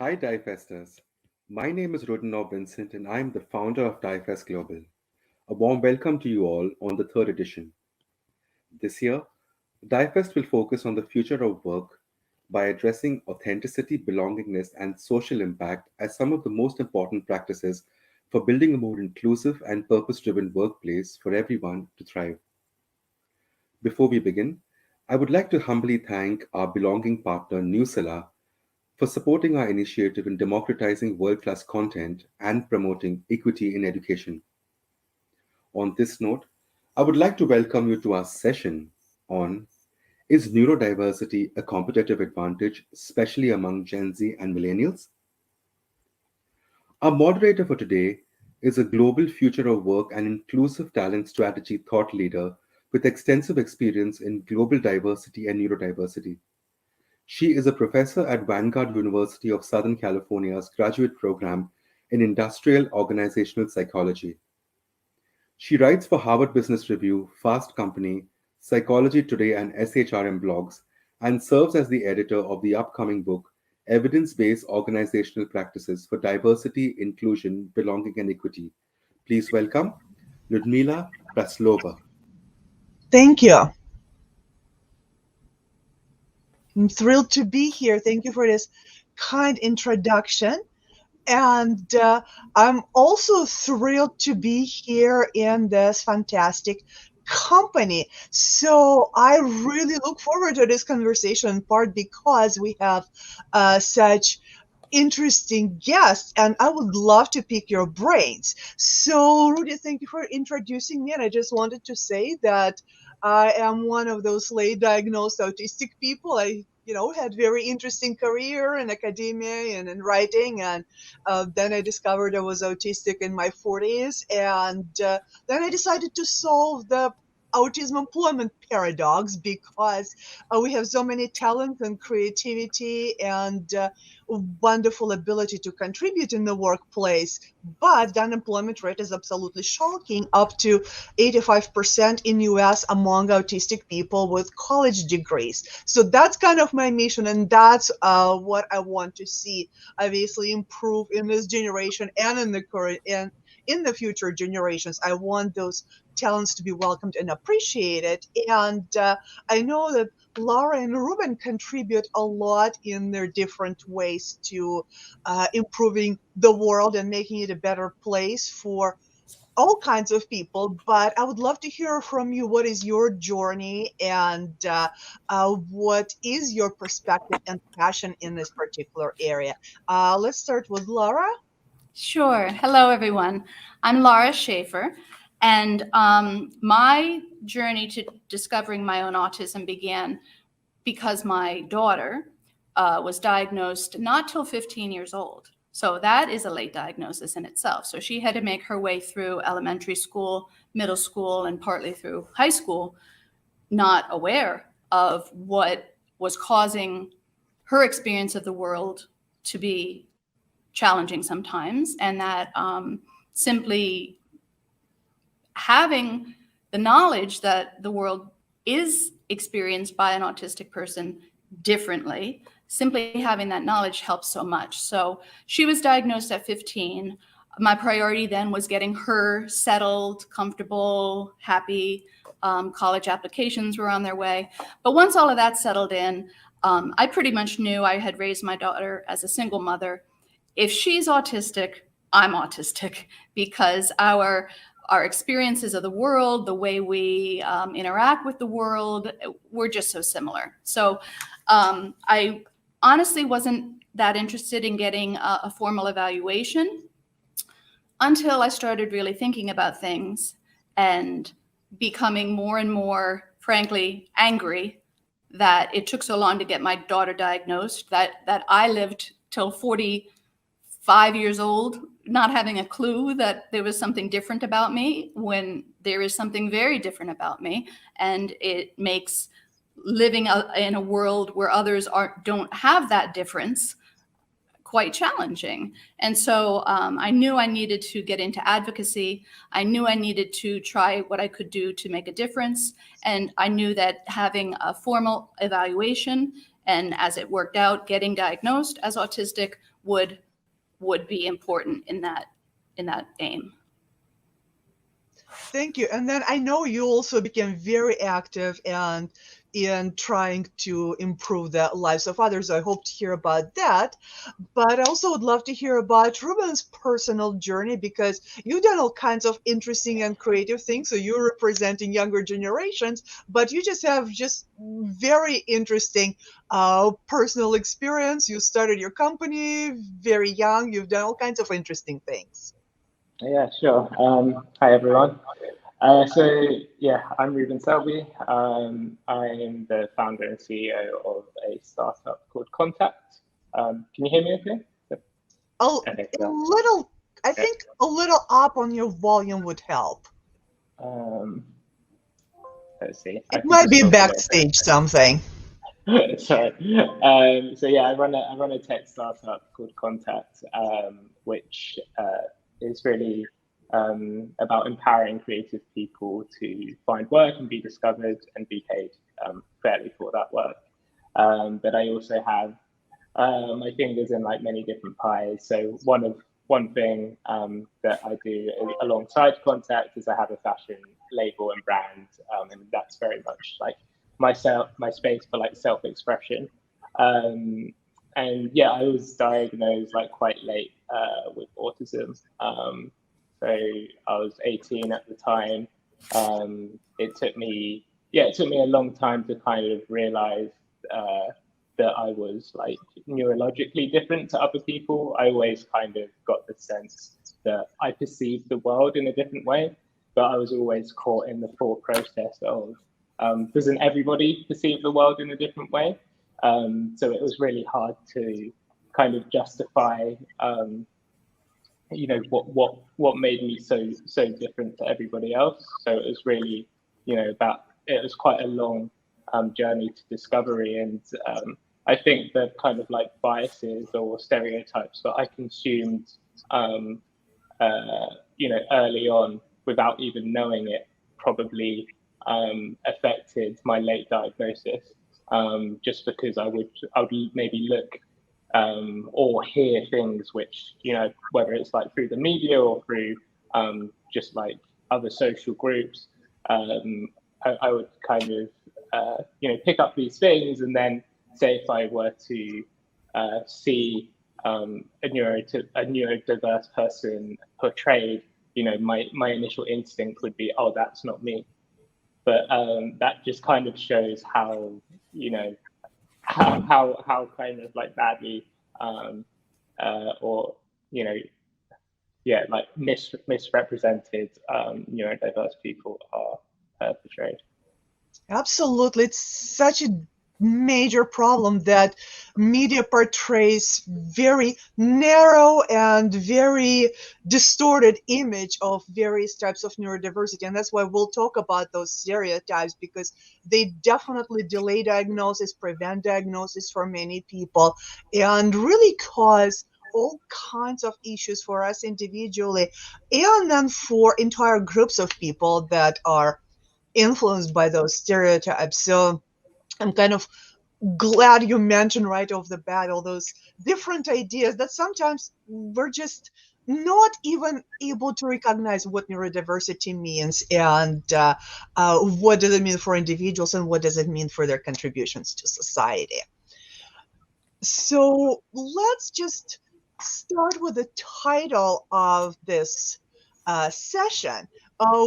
Hi, Diefesters. My name is Reuben Vincent, and I'm the founder of Diefest Global. A warm welcome to you all on the third edition. This year, Diefest will focus on the future of work by addressing authenticity, belongingness, and social impact as some of the most important practices for building a more inclusive and purpose driven workplace for everyone to thrive. Before we begin, I would like to humbly thank our belonging partner, Newsela, for supporting our initiative in democratizing world class content and promoting equity in education. On this note, I would like to welcome you to our session on Is neurodiversity a competitive advantage, especially among Gen Z and Millennials? Our moderator for today is a global future of work and inclusive talent strategy thought leader with extensive experience in global diversity and neurodiversity. She is a professor at Vanguard University of Southern California's graduate program in industrial organizational psychology. She writes for Harvard Business Review, Fast Company, Psychology Today, and SHRM blogs, and serves as the editor of the upcoming book, Evidence Based Organizational Practices for Diversity, Inclusion, Belonging, and Equity. Please welcome Ludmila Praslova. Thank you. I'm thrilled to be here. Thank you for this kind introduction. And I'm also thrilled to be here in this fantastic company. So I really look forward to this conversation, in part because we have such interesting guests, and I would love to pick your brains. So, Rudy, thank you for introducing me. And I just wanted to say that I am one of those late diagnosed autistic people. I had very interesting career in academia and in writing, and then I discovered I was autistic in my 40s, and then I decided to solve the autism employment paradox because we have so many talent and creativity and wonderful ability to contribute in the workplace, but the unemployment rate is absolutely shocking, up to 85% in US among autistic people with college degrees. So that's kind of my mission, and that's what I want to see obviously improve in this generation and in the current and in the future generations. I want those talents to be welcomed and appreciated. And I know that Lara and Reuben contribute a lot in their different ways to improving the world and making it a better place for all kinds of people. But I would love to hear from you. What is your journey, and what is your perspective and passion in this particular area? Let's start with Lara. Sure. Hello, everyone. I'm Lara Schaeffer, and my journey to discovering my own autism began because my daughter was diagnosed not till 15 years old. So that is a late diagnosis in itself. So she had to make her way through elementary school, middle school, and partly through high school, not aware of what was causing her experience of the world to be challenging sometimes, and that simply having the knowledge that the world is experienced by an autistic person differently, simply having that knowledge helps so much. So she was diagnosed at 15. My priority then was getting her settled, comfortable, happy. College applications were on their way. But once all of that settled in, I pretty much knew I had raised my daughter as a single mother. If she's autistic, I'm autistic, because our experiences of the world, the way we interact with the world, we're just so similar. So I honestly wasn't that interested in getting a formal evaluation until I started really thinking about things and becoming more and more, frankly, angry that it took so long to get my daughter diagnosed, that I lived till 45 years old, not having a clue that there was something different about me when there is something very different about me. And it makes living in a world where others don't have that difference quite challenging. And so I knew I needed to get into advocacy. I knew I needed to try what I could do to make a difference. And I knew that having a formal evaluation And as it worked out, getting diagnosed as autistic would be important in that aim. Thank you. And then I know you also became very active and in trying to improve the lives of others. I hope to hear about that. But I also would love to hear about Reuben's personal journey, because you've done all kinds of interesting and creative things. So you're representing younger generations, but you just have just very interesting personal experience. You started your company very young. You've done all kinds of interesting things. Yeah, sure. Hi, everyone. So, yeah, I'm Reuben Selby. I'm the founder and CEO of a startup called Contact. Can you hear me okay? Okay, A little, I think a little up on your volume would help. Let's see. It might be backstage something. Sorry. So yeah, I run a tech startup called Contact, which is really about empowering creative people to find work and be discovered and be paid fairly for that work. But I also have my fingers in like many different pies. So one thing that I do alongside Contact is I have a fashion label and brand, and that's very much like my space for like self-expression. And yeah, I was diagnosed like quite late with autism. So I was 18 at the time. It took me a long time to kind of realize that I was like neurologically different to other people. I always kind of got the sense that I perceived the world in a different way, but I was always caught in the thought process of doesn't everybody perceive the world in a different way? So it was really hard to kind of justify, what made me so different to everybody else. So it was really, it was quite a long journey to discovery. And I think the kind of like biases or stereotypes that I consumed, early on without even knowing it probably affected my late diagnosis. Just because I would maybe look or hear things which, whether it's like through the media or through just like other social groups, I would kind of, pick up these things, and then say if I were to see a neurodiverse person portrayed, my initial instinct would be, oh, that's not me. But that just kind of shows how, how kind of like badly like misrepresented neurodiverse people are portrayed. Absolutely. It's such a major problem that media portrays very narrow and very distorted image of various types of neurodiversity. And that's why we'll talk about those stereotypes, because they definitely delay diagnosis, prevent diagnosis for many people, and really cause all kinds of issues for us individually, and then for entire groups of people that are influenced by those stereotypes. So I'm kind of glad you mentioned right off the bat all those different ideas that sometimes we're just not even able to recognize what neurodiversity means, and what does it mean for individuals, and what does it mean for their contributions to society. So let's just start with the title of this session.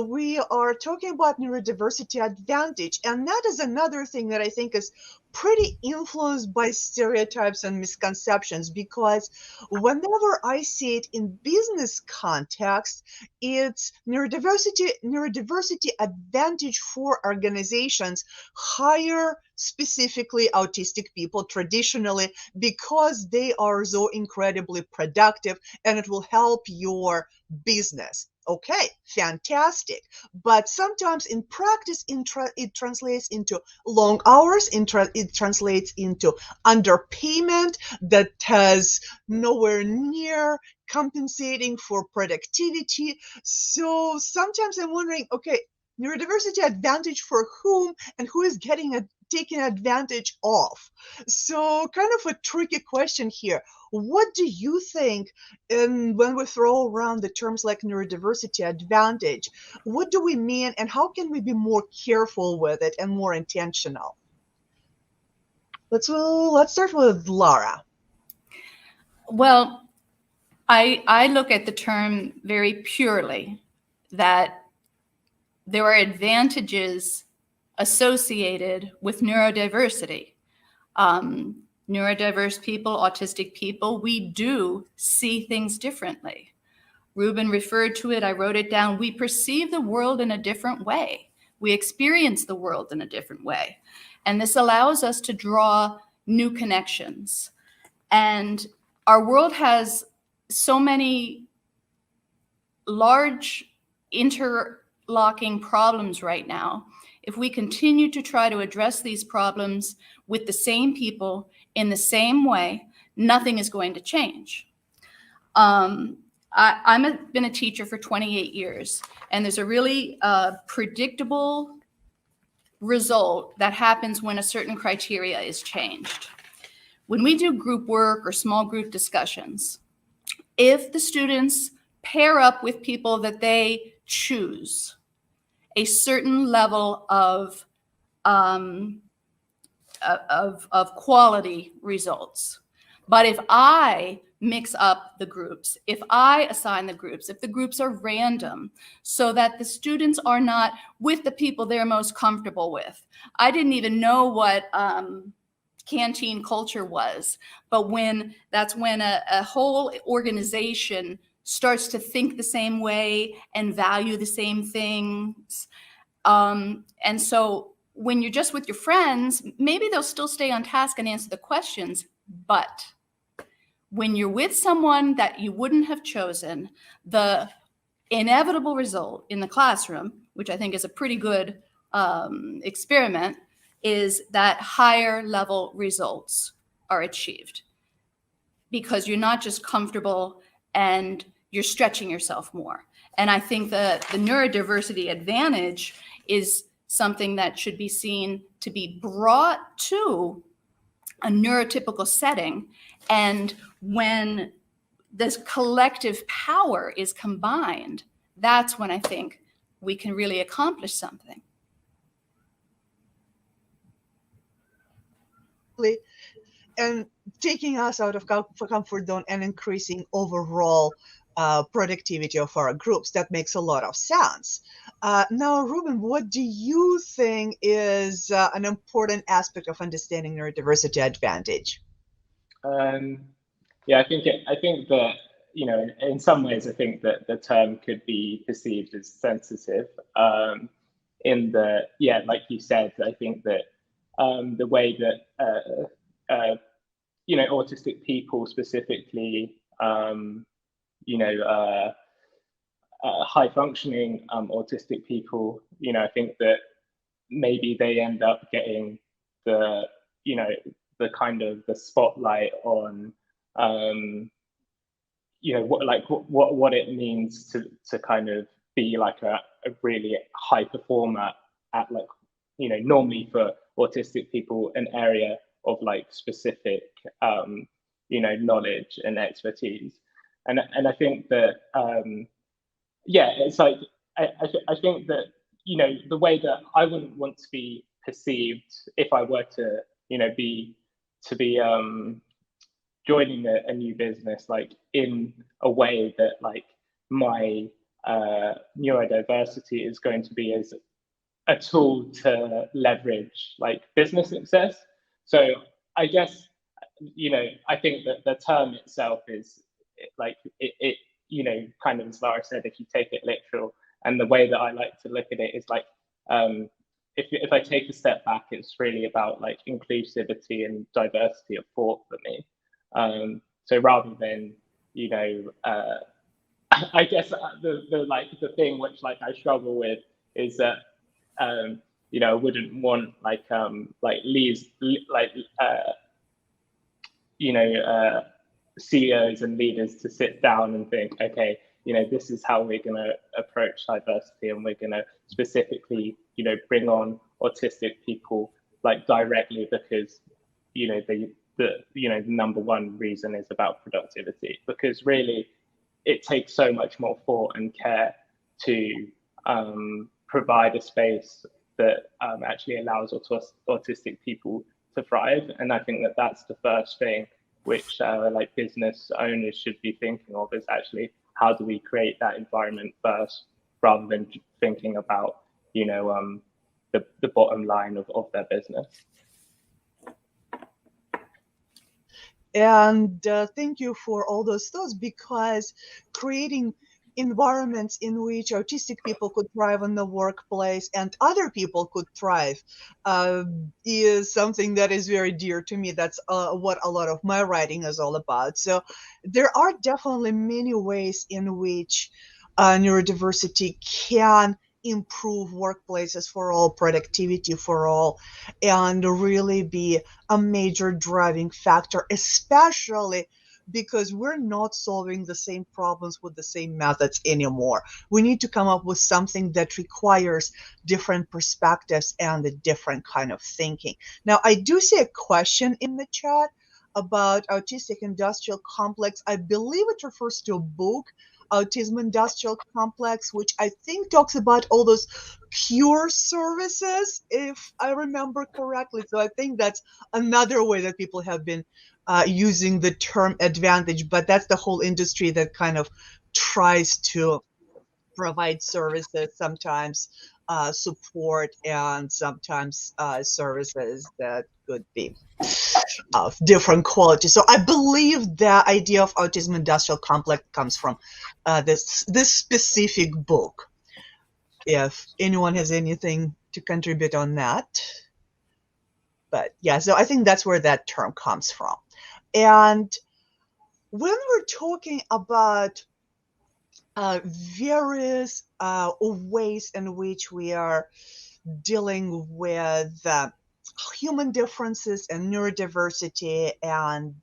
We are talking about neurodiversity advantage, and that is another thing that I think is pretty influenced by stereotypes and misconceptions, because whenever I see it in business context, it's neurodiversity advantage for organizations hire specifically autistic people traditionally, because they are so incredibly productive and it will help your business. Okay, fantastic. But sometimes in practice, it translates into long hours, it translates into underpayment that has nowhere near compensating for productivity. So sometimes I'm wondering, okay, neurodiversity advantage for whom, and who is getting taken advantage of. So kind of a tricky question here. What do you think when we throw around the terms like neurodiversity advantage? What do we mean, and how can we be more careful with it and more intentional? Let's start with Lara. Well, I look at the term very purely that there are advantages associated with neurodiversity. Neurodiverse people, autistic people, we do see things differently. Reuben referred to it, I wrote it down. We perceive the world in a different way. We experience the world in a different way. And this allows us to draw new connections. And our world has so many large interlocking problems right now. If we continue to try to address these problems with the same people in the same way, nothing is going to change. I've been a teacher for 28 years, and there's a really predictable result that happens when a certain criteria is changed. When we do group work or small group discussions, if the students pair up with people that they choose, a certain level of quality results. But if I mix up the groups, if I assign the groups, if the groups are random, so that the students are not with the people they're most comfortable with. I didn't even know what canteen culture was, but that's when a whole organization starts to think the same way and value the same things. And so when you're just with your friends, maybe they'll still stay on task and answer the questions, but when you're with someone that you wouldn't have chosen, the inevitable result in the classroom, which I think is a pretty good experiment, is that higher level results are achieved because you're not just comfortable and you're stretching yourself more. And I think the neurodiversity advantage is something that should be seen to be brought to a neurotypical setting. And when this collective power is combined, that's when I think we can really accomplish something. And taking us out of comfort zone and increasing overall productivity of our groups. That makes a lot of sense. Now, Reuben, what do you think is an important aspect of understanding neurodiversity advantage? Yeah, I think that, you know, in some ways, I think that the term could be perceived as sensitive. In the, yeah, like you said, I think that the way that you know, autistic people specifically, you know, high functioning autistic people, you know, I think that maybe they end up getting the, you know, the kind of the spotlight on, you know, what it means to kind of be like a really high performer at, like, you know, normally for autistic people, an area of like specific, you know, knowledge and expertise. And I think that, yeah, it's like, I think that, you know, the way that I wouldn't want to be perceived if I were to, you know, be joining a new business, like in a way that like my neurodiversity is going to be as a tool to leverage like business success. So I guess, you know, I think that the term itself is like, it you know, kind of as Lara said, if you take it literal, and the way that I like to look at it is like, if I take a step back, it's really about like inclusivity and diversity of thought for me. So rather than, you know, I guess the thing which like I struggle with is that, you know, I wouldn't want like you know, CEOs and leaders to sit down and think, okay, you know, this is how we're going to approach diversity, and we're going to specifically, you know, bring on autistic people like directly because, the number one reason is about productivity, because really it takes so much more thought and care to provide a space that actually allows autistic people to thrive. And I think that that's the first thing which like business owners should be thinking of, is actually how do we create that environment first, rather than thinking about, the bottom line of their business. And thank you for all those thoughts, because creating environments in which autistic people could thrive in the workplace and other people could thrive is something that is very dear to me. That's what a lot of my writing is all about. So there are definitely many ways in which neurodiversity can improve workplaces for all, productivity for all, and really be a major driving factor, especially because we're not solving the same problems with the same methods anymore. We need to come up with something that requires different perspectives and a different kind of thinking. Now, I do see a question in the chat about autistic industrial complex. I believe it refers to a book, Autism Industrial Complex, which I think talks about all those cure services, if I remember correctly. So I think that's another way that people have been using the term advantage, but that's the whole industry that kind of tries to provide services, sometimes support, and sometimes services that could be of different quality. So I believe the idea of autism industrial complex comes from this specific book. If anyone has anything to contribute on that. But yeah, so I think that's where that term comes from. And when we're talking about various ways in which we are dealing with human differences and neurodiversity and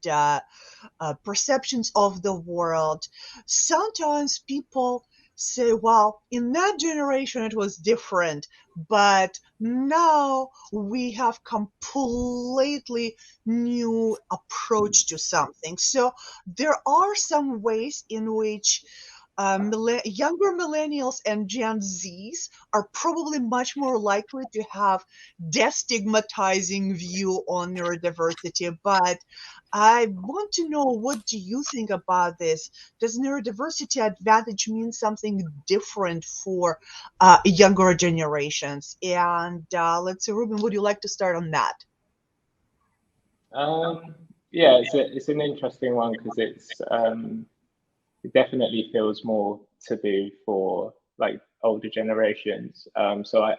perceptions of the world, sometimes people say, well, in that generation it was different, but now we have completely new approach to something. So there are some ways in which younger millennials and Gen Zs are probably much more likely to have destigmatizing view on neurodiversity. But I want to know, what do you think about this? Does neurodiversity advantage mean something different for younger generations? And let's see, Reuben, would you like to start on that? Yeah, it's an interesting one, because it definitely feels more taboo for like older generations. So I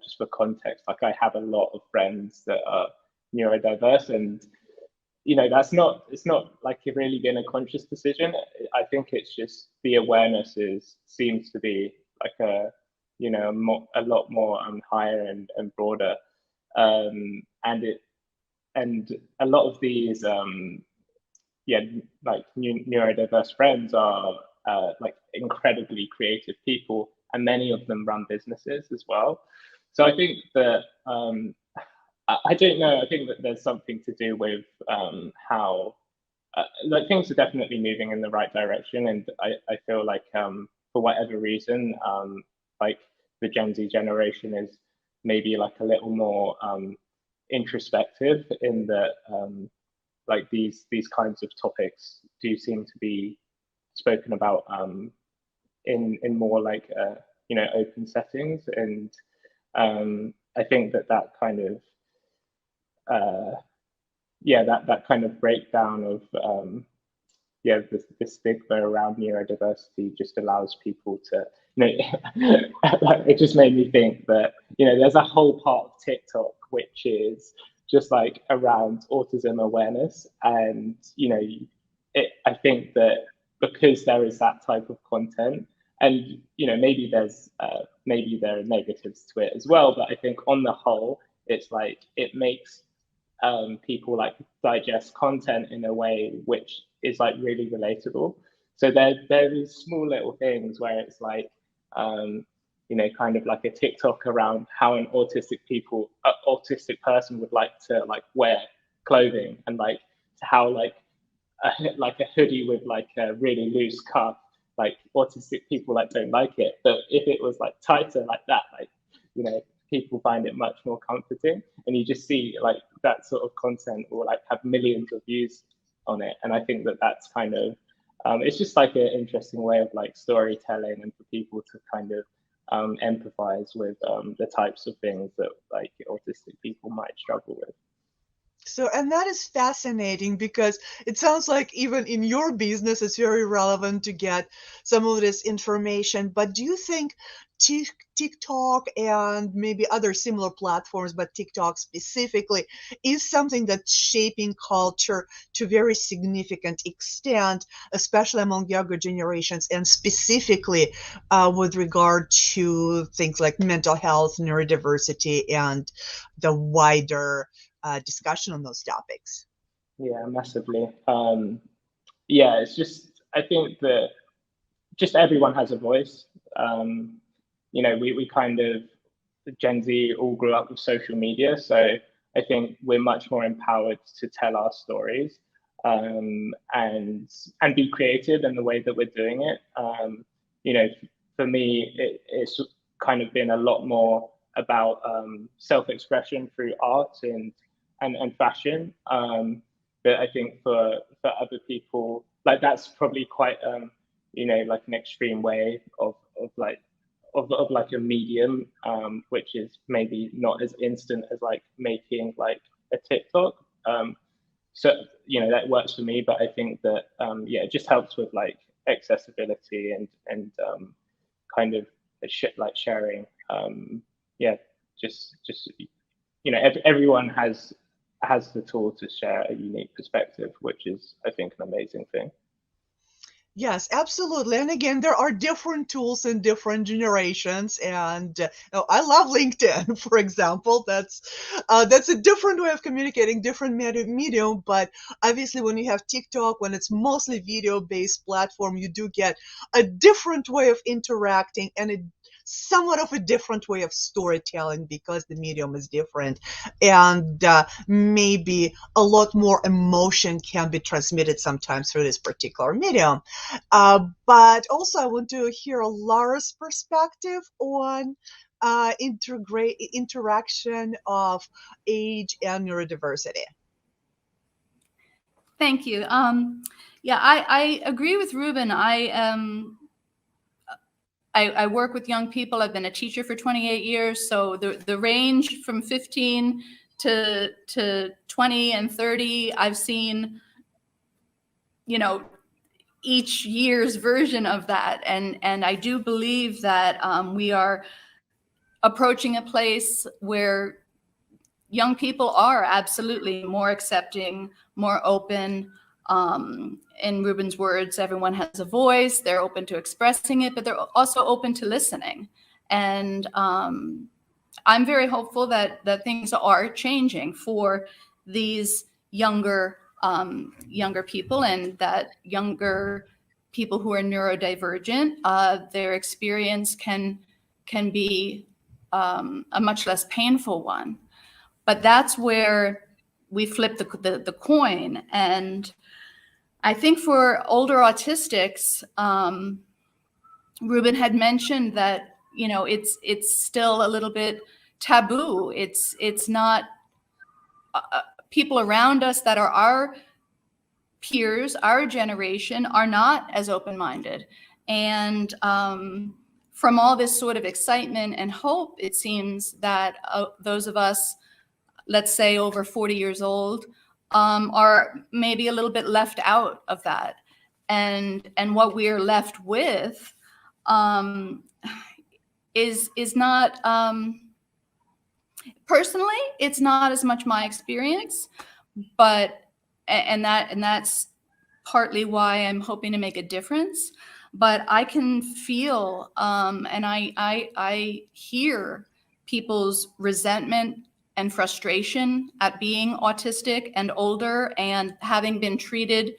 just for context, like I have a lot of friends that are neurodiverse, and it's not like it really been a conscious decision. I think it's just the awareness seems to be like a lot more higher and broader, and a lot of these like neurodiverse friends are like incredibly creative people, and many of them run businesses as well. So I think that I don't know. I think that there's something to do with how like things are definitely moving in the right direction, and I feel like for whatever reason, like the Gen Z generation is maybe like a little more introspective, in that like these kinds of topics do seem to be spoken about in more like open settings, and I think that kind of that kind of breakdown of the stigma around neurodiversity just allows people to it just made me think that there's a whole part of TikTok which is just like around autism awareness, and I think that because there is that type of content, and maybe there are negatives to it as well, but I think on the whole it's like it makes people like digest content in a way which is like really relatable. So there is small little things where it's like kind of like a TikTok around how an autistic person would like to like wear clothing, and like how like a hoodie with like a really loose cuff, like autistic people like don't like it, but if it was like tighter like that, like people find it much more comforting, and you just see like that sort of content will like have millions of views on it. And I think that that's kind of it's just like an interesting way of like storytelling, and for people to kind of empathize with the types of things that like autistic people might struggle with. So, and that is fascinating, because it sounds like even in your business, it's very relevant to get some of this information. But do you think TikTok and maybe other similar platforms, but TikTok specifically, is something that's shaping culture to a very significant extent, especially among younger generations, and specifically with regard to things like mental health, neurodiversity, and the wider discussion on those topics? Yeah, massively. Yeah, it's just, I think that just everyone has a voice. We kind of, Gen Z all grew up with social media, so I think we're much more empowered to tell our stories and be creative in the way that we're doing it. For me, it's kind of been a lot more about self-expression through art and fashion. But I think for other people, like that's probably quite like an extreme way of like a medium, which is maybe not as instant as like making like a TikTok. So that works for me, but I think that it just helps with like accessibility and kind of like sharing. Just everyone has the tool to share a unique perspective, which is, I think, an amazing thing. Yes, absolutely. And again, there are different tools in different generations. And I love LinkedIn, for example. That's a different way of communicating, different medium. But obviously, when you have TikTok, when it's mostly video-based platform, you do get a different way of interacting, and somewhat of a different way of storytelling, because the medium is different, and maybe a lot more emotion can be transmitted sometimes through this particular medium. But also I want to hear Lara's perspective on interaction of age and neurodiversity. Thank you. I agree with Reuben. I work with young people. I've been a teacher for 28 years. So the range from 15 to 20 and 30, I've seen, each year's version of that. And I do believe that we are approaching a place where young people are absolutely more accepting, more open. In Reuben's words, everyone has a voice. They're open to expressing it, but they're also open to listening. And I'm very hopeful that things are changing for these younger people, and that younger people who are neurodivergent, their experience can be a much less painful one. But that's where we flip the coin. And I think for older autistics, Reuben had mentioned that, it's still a little bit taboo. It's not people around us that are our peers, our generation, are not as open-minded. And from all this sort of excitement and hope, it seems that those of us, let's say over 40 years old, are maybe a little bit left out of that. And what we are left with is not, personally, it's not as much my experience, but, and that's partly why I'm hoping to make a difference. But I can feel, and I hear people's resentment and frustration at being autistic and older, and having been treated,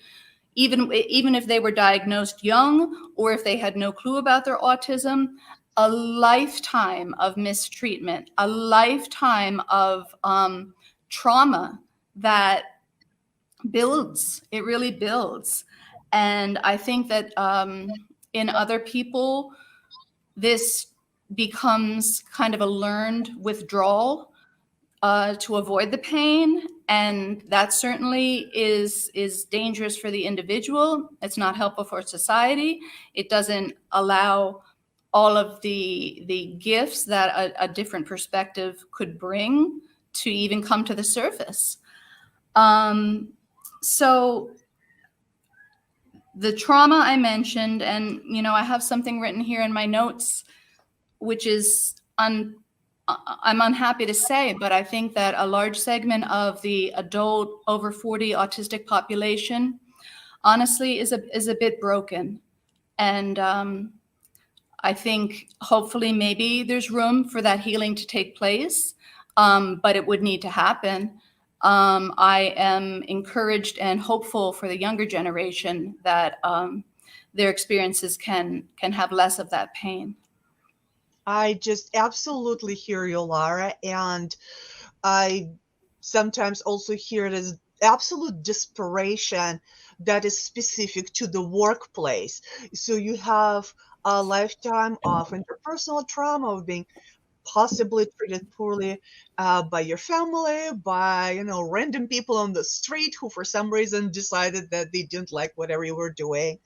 even if they were diagnosed young, or if they had no clue about their autism, a lifetime of mistreatment, a lifetime of trauma that builds. It really builds. And I think that in other people, this becomes kind of a learned withdrawal to avoid the pain. And that certainly is dangerous for the individual. It's not helpful for society. It doesn't allow all of the gifts that a different perspective could bring to even come to the surface. So the trauma I mentioned, and I have something written here in my notes, which is I'm unhappy to say, but I think that a large segment of the adult over 40 autistic population, honestly, is a bit broken. And I think hopefully maybe there's room for that healing to take place, but it would need to happen. I am encouraged and hopeful for the younger generation that their experiences can have less of that pain. I just absolutely hear you, Lara, and I sometimes also hear it as absolute desperation that is specific to the workplace. So you have a lifetime of interpersonal trauma, of being possibly treated poorly by your family, by random people on the street who for some reason decided that they didn't like whatever you were doing.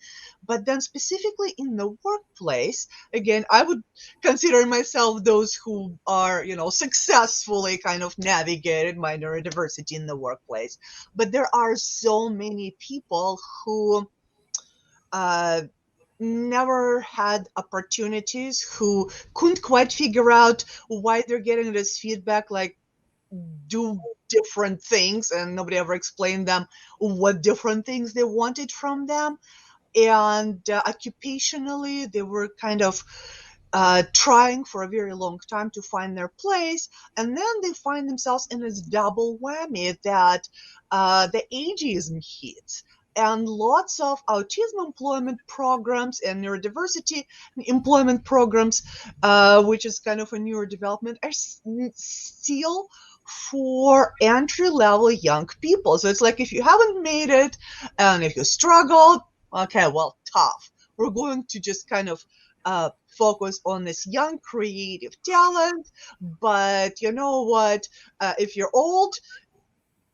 But then specifically in the workplace, again, I would consider myself those who are successfully kind of navigated my neurodiversity in the workplace. But there are so many people who never had opportunities, who couldn't quite figure out why they're getting this feedback, like do different things, and nobody ever explained them what different things they wanted from them. And occupationally, they were kind of trying for a very long time to find their place, and then they find themselves in this double whammy that the ageism hits. And lots of autism employment programs and neurodiversity employment programs, which is kind of a neurodevelopment, are still for entry-level young people. So it's like, if you haven't made it and if you struggled, okay, well, tough. We're going to just kind of focus on this young creative talent. But you know what? If you're old,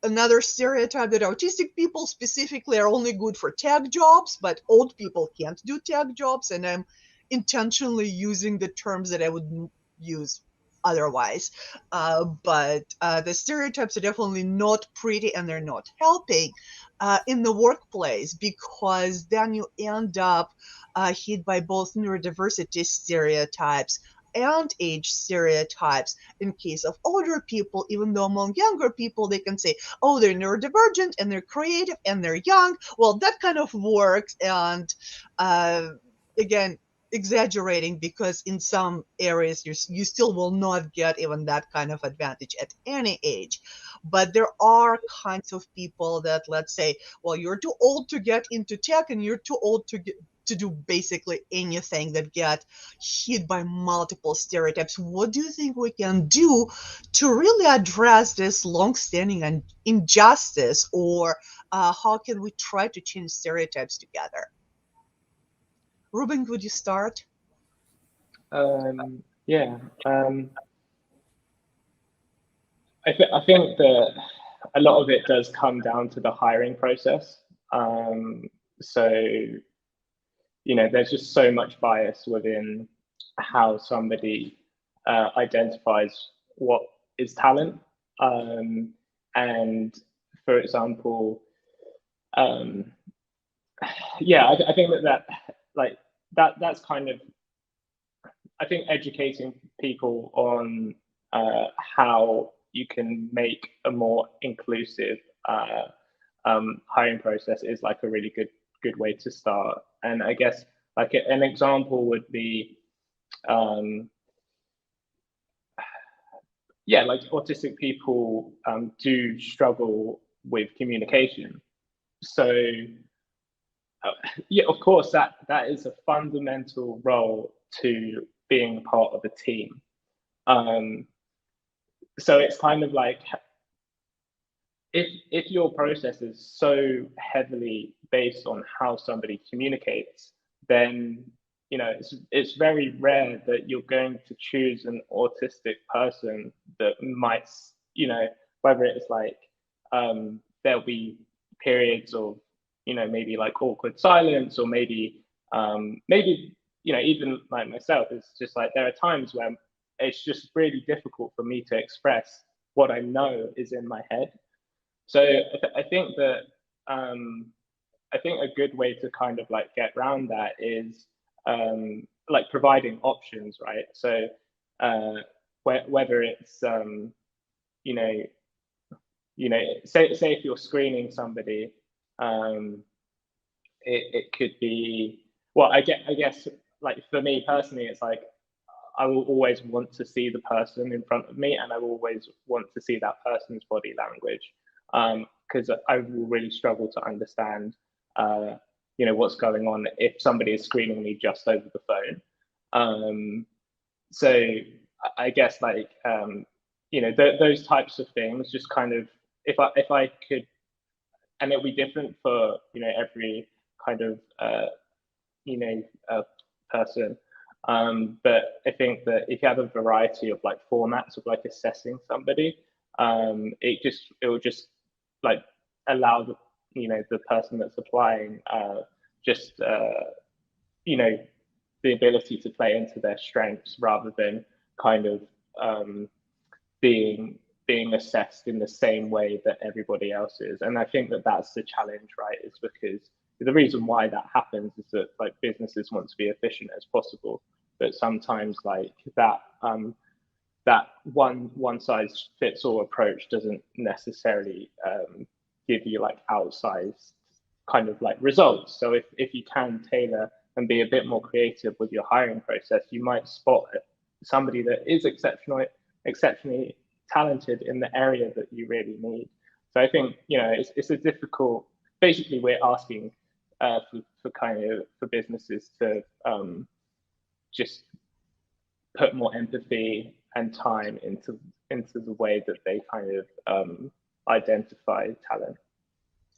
another stereotype that autistic people specifically are only good for tech jobs, but old people can't do tech jobs. And I'm intentionally using the terms that I would use otherwise. But the stereotypes are definitely not pretty, and they're not helping in the workplace, because then you end up hit by both neurodiversity stereotypes and age stereotypes. In case of older people, even though among younger people they can say, oh, they're neurodivergent and they're creative and they're young. Well, that kind of works, and again, exaggerating, because in some areas you still will not get even that kind of advantage at any age. But there are kinds of people that, let's say, well, you're too old to get into tech, and you're too old to do basically anything, that get hit by multiple stereotypes. What do you think we can do to really address this long-standing injustice, or how can we try to change stereotypes together? Reuben, would you start? Yeah. I think that a lot of it does come down to the hiring process. So, there's just so much bias within how somebody identifies what is talent. And for example, yeah, I think that's kind of, I think educating people on how you can make a more inclusive hiring process is like a really good way to start. And I guess like an example would be, yeah, like autistic people do struggle with communication. So yeah, of course, that is a fundamental role to being part of a team. So it's kind of like, if your process is so heavily based on how somebody communicates, then it's very rare that you're going to choose an autistic person that might, whether it's like there'll be periods of maybe like awkward silence, or maybe even like myself, it's just like there are times where it's just really difficult for me to express what I know is in my head. So I think that I think a good way to kind of like get around that is like providing options, right? So whether it's say if you're screening somebody, it could be, well, I guess like for me personally, it's like I will always want to see the person in front of me, and I will always want to see that person's body language, because I will really struggle to understand what's going on if somebody is screening me just over the phone. So I guess like those types of things, just kind of, if I could, and it'll be different for every kind of person, but I think that if you have a variety of like formats of like assessing somebody, it will just like allow the person that's applying the ability to play into their strengths, rather than kind of being assessed in the same way that everybody else is. And I think that that's the challenge, right? Is because the reason why that happens is that like businesses want to be efficient as possible, but sometimes like that one size fits all approach doesn't necessarily give you like outsized kind of like results. So if you can tailor and be a bit more creative with your hiring process, you might spot somebody that is exceptionally talented in the area that you really need. So I think it's a difficult. Basically, we're asking for businesses to just put more empathy and time into the way that they kind of identify talent.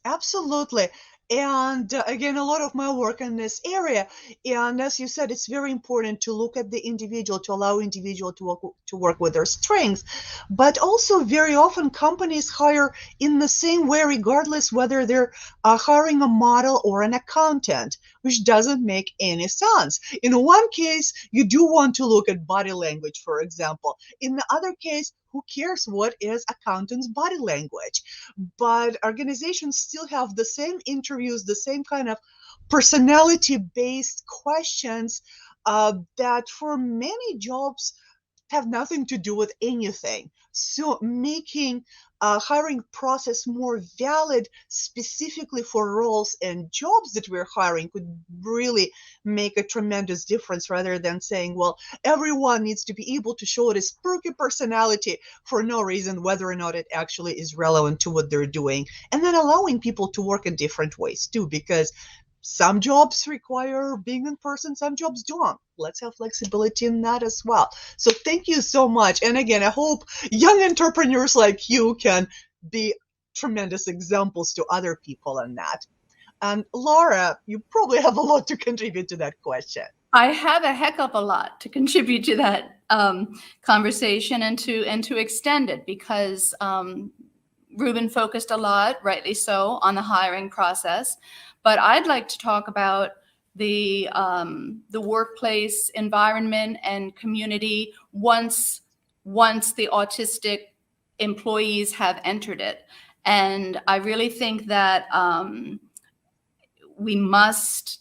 Absolutely. And again, a lot of my work in this area. And as you said, it's very important to look at the individual, to allow individual to work with their strengths. But also very often companies hire in the same way, regardless whether they're hiring a model or an accountant, which doesn't make any sense. In one case, you do want to look at body language, for example. In the other case, who cares what is accountant's body language? But organizations still have the same interviews, the same kind of personality-based questions that for many jobs have nothing to do with anything. So making hiring process more valid specifically for roles and jobs that we're hiring could really make a tremendous difference, rather than saying, well, everyone needs to be able to show this perky personality for no reason, whether or not it actually is relevant to what they're doing. And then allowing people to work in different ways too, because some jobs require being in person, some jobs don't. Let's have flexibility in that as well. So thank you so much. And again, I hope young entrepreneurs like you can be tremendous examples to other people in that. And Lara, you probably have a lot to contribute to that question. I have a heck of a lot to contribute to that conversation and to extend it, because Reuben focused a lot, rightly so, on the hiring process. But I'd like to talk about the workplace environment and community once the autistic employees have entered it. And I really think that we must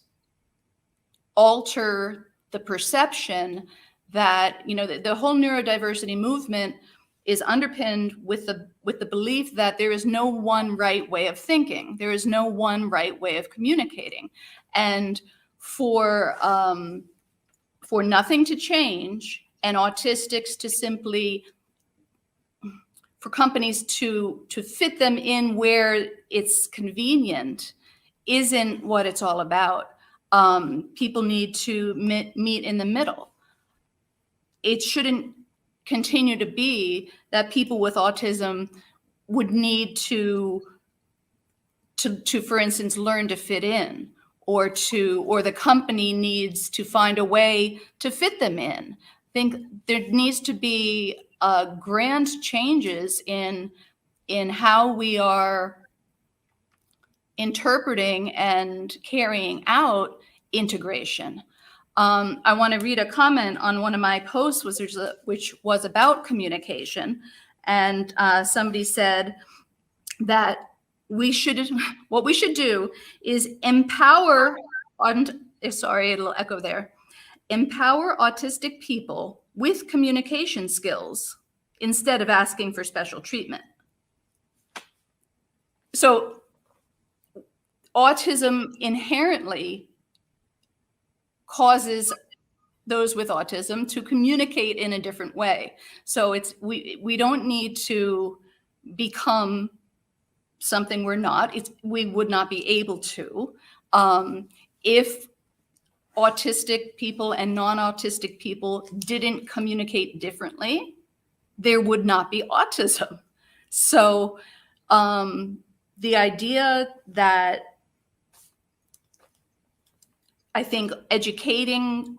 alter the perception that the whole neurodiversity movement is underpinned with the belief that there is no one right way of thinking. There is no one right way of communicating. And for nothing to change and autistics to simply, for companies to fit them in where it's convenient, isn't what it's all about. People need to meet in the middle. it shouldn't continue to be that people with autism would need to, for instance, learn to fit in, or the company needs to find a way to fit them in. I think there needs to be grand changes in how we are interpreting and carrying out integration. I want to read a comment on one of my posts, which was about communication, and somebody said that what we should do is empower, sorry, a little echo there, empower autistic people with communication skills instead of asking for special treatment. So autism inherently causes those with autism to communicate in a different way. So we don't need to become something we're not. We would not be able to. If autistic people and non-autistic people didn't communicate differently, there would not be autism. So the idea that I think educating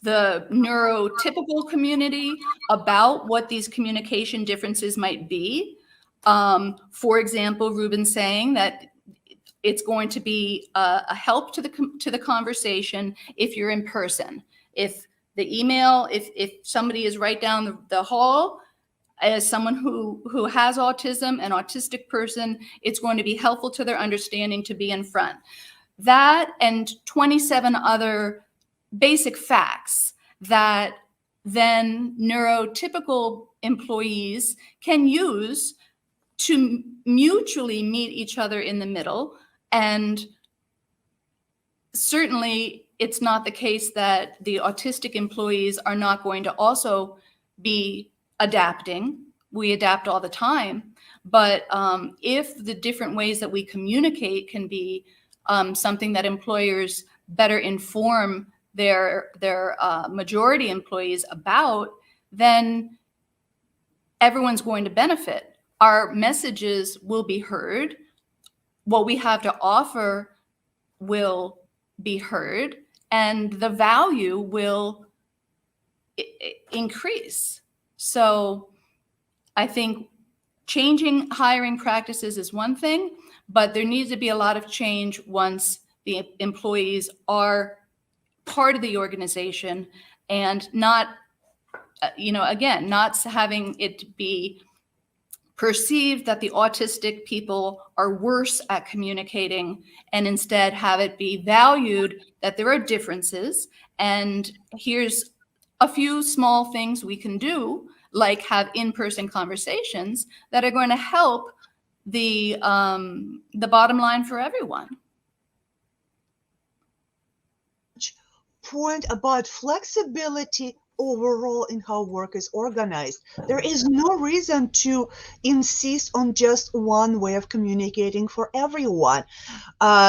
the neurotypical community about what these communication differences might be. For example, Reuben saying that it's going to be a help to the conversation if you're in person. If the email, if somebody is right down the hall, as someone who has autism, an autistic person, it's going to be helpful to their understanding to be in front. That and 27 other basic facts that then neurotypical employees can use to mutually meet each other in the middle. And certainly it's not the case that the autistic employees are not going to also be adapting. We adapt all the time. But if the different ways that we communicate can be something that employers better inform their majority employees about, then everyone's going to benefit. Our messages will be heard. What we have to offer will be heard, and the value will increase. So I think changing hiring practices is one thing, but there needs to be a lot of change once the employees are part of the organization, and not, again, not having it be perceived that the autistic people are worse at communicating, and instead have it be valued that there are differences. And here's a few small things we can do, like have in-person conversations that are going to help the bottom line for everyone. Point about flexibility overall in how work is organized. There is no reason to insist on just one way of communicating for everyone.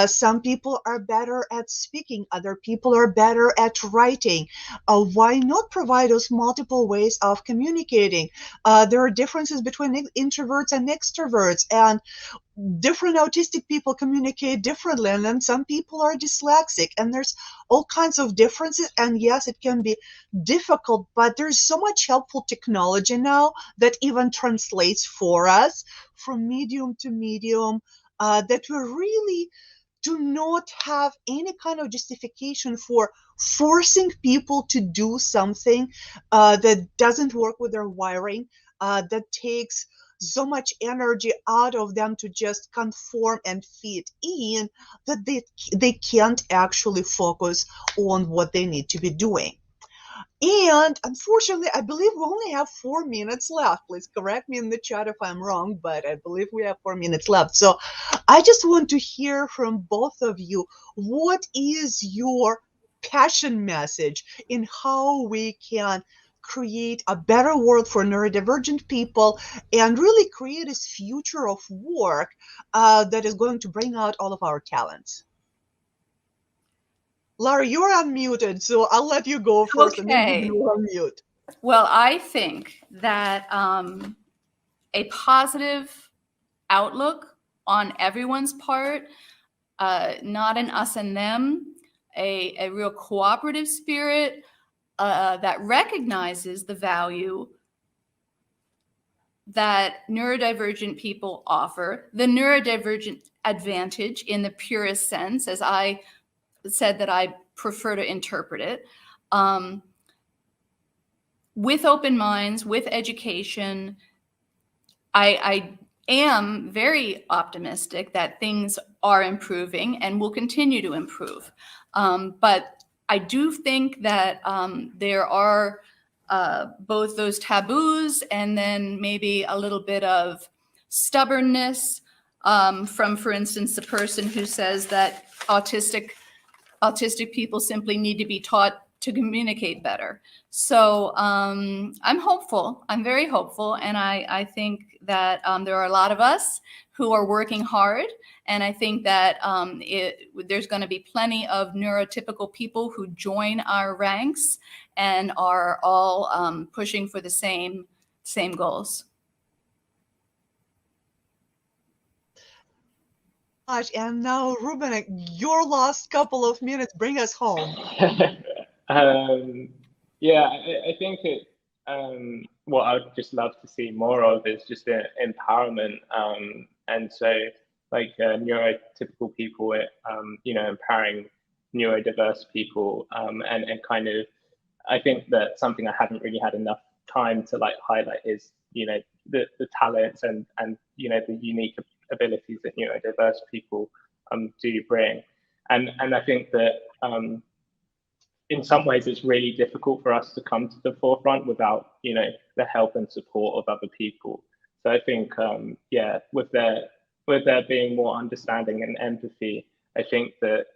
Some people are better at speaking, other people are better at writing. Why not provide those multiple ways of communicating? There are differences between introverts and extroverts, and different autistic people communicate differently, and then some people are dyslexic, and there's all kinds of differences. And yes, it can be difficult, but there's so much helpful technology now that even translates for us from medium to medium, that we really do not have any kind of justification for forcing people to do something that doesn't work with their wiring, that takes so much energy out of them to just conform and fit in, that they can't actually focus on what they need to be doing. And unfortunately, I believe we only have 4 minutes left. Please correct me in the chat if I'm wrong, but I believe we have 4 minutes left. So I just want to hear from both of you, what is your passion message in how we can create a better world for neurodivergent people and really create this future of work that is going to bring out all of our talents? Lara, you're unmuted, so I'll let you go first, and then Okay. Reuben will unmute. Well, I think that a positive outlook on everyone's part, not an us and them, a real cooperative spirit that recognizes the value that neurodivergent people offer, the neurodivergent advantage in the purest sense, as I said that I prefer to interpret it, with open minds, with education. I am very optimistic that things are improving and will continue to improve. But I do think that there are both those taboos and then maybe a little bit of stubbornness from, for instance, the person who says that autistic people simply need to be taught to communicate better. So I'm hopeful. I'm very hopeful. And I think that there are a lot of us who are working hard. And I think that there's going to be plenty of neurotypical people who join our ranks and are all pushing for the same goals. And now, Reuben, your last couple of minutes, bring us home. Yeah, I think it. What I would just love to see more of is just empowerment, and so like neurotypical people, empowering neurodiverse people, and kind of. I think that something I haven't really had enough time to like highlight is the talents and the unique abilities that neurodiverse people do bring, and I think that in some ways it's really difficult for us to come to the forefront without the help and support of other people. So I think with there being more understanding and empathy, I think that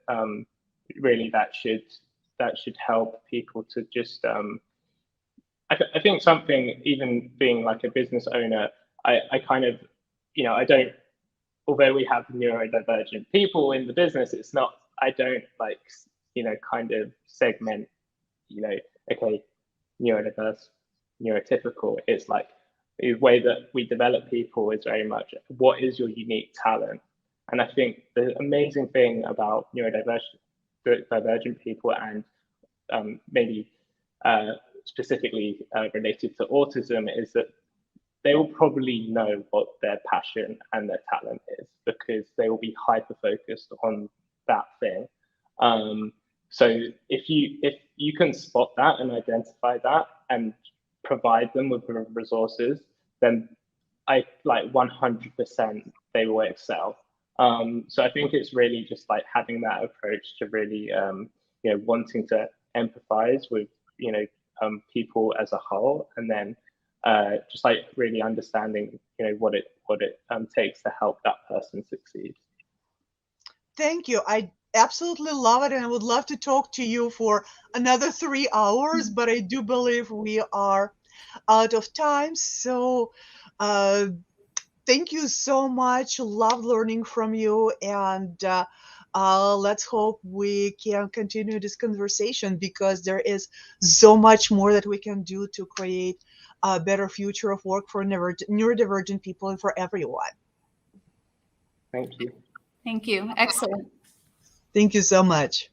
really that should help people to just I think something, even being like a business owner, I kind of I don't, although we have neurodivergent people in the business, it's not, I don't like, kind of segment, okay, neurodiverse, neurotypical. It's like the way that we develop people is very much, what is your unique talent? And I think the amazing thing about neurodivergent people and maybe specifically related to autism is that they will probably know what their passion and their talent is because they will be hyper-focused on that thing. So if you can spot that and identify that and provide them with the resources, then I like 100% they will excel. So I think it's really just like having that approach to really wanting to empathize with people as a whole, and then just like really understanding what it takes to help that person succeed. Thank you. I absolutely love it, and I would love to talk to you for another 3 hours, but I do believe we are out of time. So thank you so much. Love learning from you, and let's hope we can continue this conversation because there is so much more that we can do to create a better future of work for neurodivergent people and for everyone. Thank you. Thank you. Excellent. Thank you so much.